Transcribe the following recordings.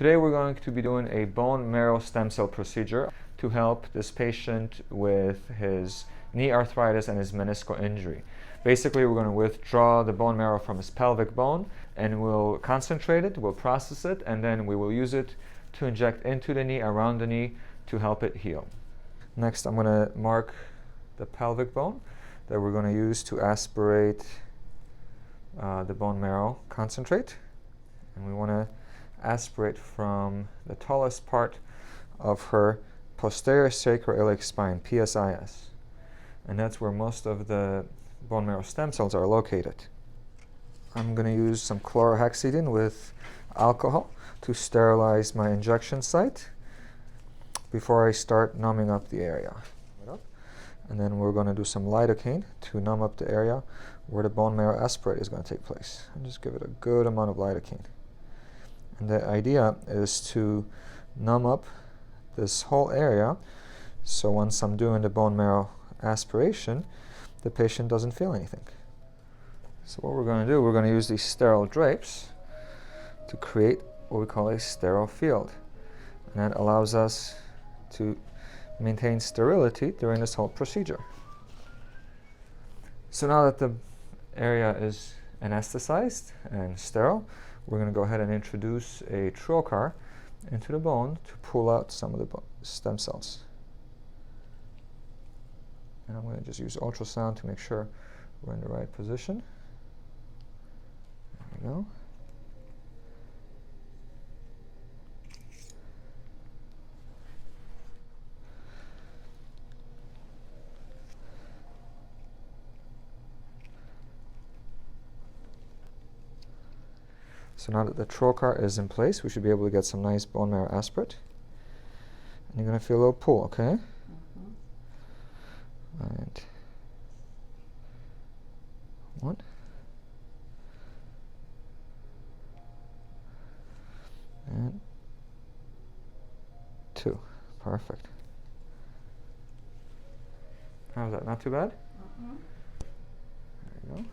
Today we're going to be doing a bone marrow stem cell procedure to help this patient with his knee arthritis and his meniscal injury. Basically, we're going to withdraw the bone marrow from his pelvic bone and we'll concentrate it, we'll process it, and then we will use it to inject into the knee, around the knee, to help it heal. Next, I'm going to mark the pelvic bone that we're going to use to aspirate the bone marrow concentrate. And we want to aspirate from the tallest part of her posterior sacroiliac spine, PSIS. And that's where most of the bone marrow stem cells are located. I'm going to use some chlorhexidine with alcohol to sterilize my injection site before I start numbing up the area. And then we're going to do some lidocaine to numb up the area where the bone marrow aspirate is going to take place. And just give it a good amount of lidocaine. And the idea is to numb up this whole area, so once I'm doing the bone marrow aspiration, the patient doesn't feel anything. So what we're going to do, we're going to use these sterile drapes to create what we call a sterile field. And that allows us to maintain sterility during this whole procedure. So now that the area is anesthetized and sterile, we're going to go ahead and introduce a trocar into the bone to pull out some of the stem cells. And I'm going to just use ultrasound to make sure we're in the right position. There we go. So now that the trocar is in place, we should be able to get some nice bone marrow aspirate. And you're going to feel a little pull, okay? And 1. And 2. Perfect. How's that? Not too bad? There you go.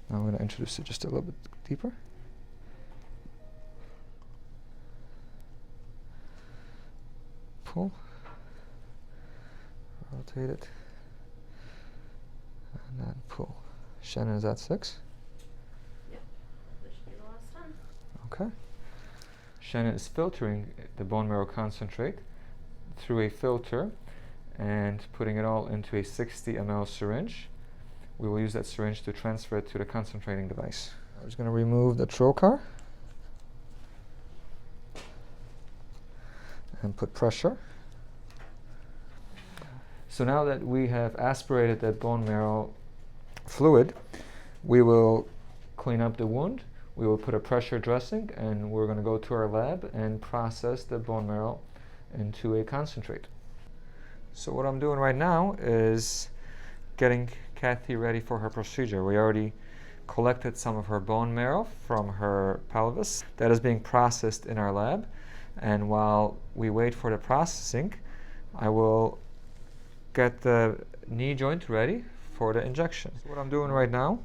Now I'm going to introduce it just a little bit deeper. Pull. Rotate it. And then pull. Shannon, is that 6? Yep. That should be the last 10. Okay. Shannon is filtering the bone marrow concentrate through a filter and putting it all into a 60 ml syringe. We will use that syringe to transfer it to the concentrating device. I'm just going to remove the trocar and put pressure. So now that we have aspirated that bone marrow fluid, we will clean up the wound. We will put a pressure dressing, and we're going to go to our lab and process the bone marrow into a concentrate. So what I'm doing right now is getting Kathy ready for her procedure. We already collected some of her bone marrow from her pelvis. That is being processed in our lab. And while we wait for the processing, I will get the knee joint ready for the injection. So what I'm doing right now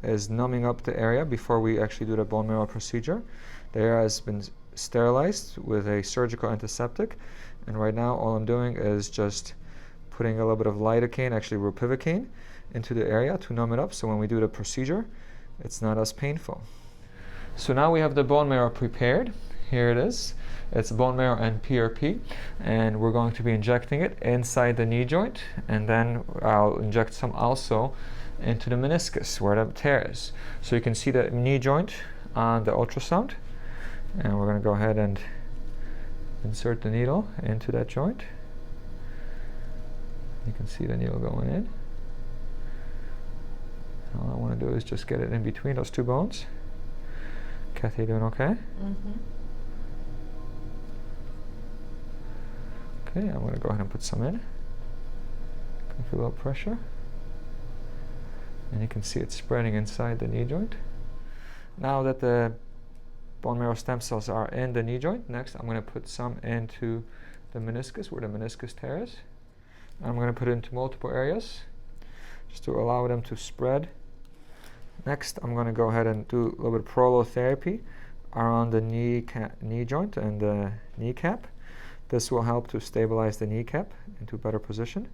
is numbing up the area before we actually do the bone marrow procedure. The area has been sterilized with a surgical antiseptic. And right now all I'm doing is just putting a little bit of lidocaine, actually ropivacaine, into the area to numb it up, so when we do the procedure, it's not as painful. So now we have the bone marrow prepared. Here it is. It's bone marrow and PRP, and we're going to be injecting it inside the knee joint, and then I'll inject some also into the meniscus where the tear is. So you can see the knee joint on the ultrasound, and we're going to go ahead and insert the needle into that joint. You can see the needle going in. All I want to do is just get it in between those two bones. Kathy, doing okay? Okay, I'm going to go ahead and put some in. Can feel a little pressure. And you can see it spreading inside the knee joint. Now that the bone marrow stem cells are in the knee joint, next I'm going to put some into the meniscus where the meniscus tear is. I'm going to put it into multiple areas just to allow them to spread. Next, I'm going to go ahead and do a little bit of prolotherapy around the knee joint and the kneecap. This will help to stabilize the kneecap into better position,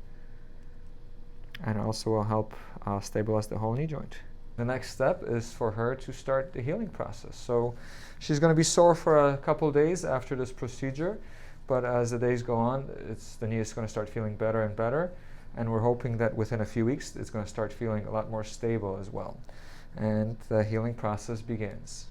and also will help stabilize the whole knee joint. The next step is for her to start the healing process. So she's going to be sore for a couple days after this procedure, but as the days go on, the knee is going to start feeling better and better, and we're hoping that within a few weeks it's going to start feeling a lot more stable as well. And the healing process begins.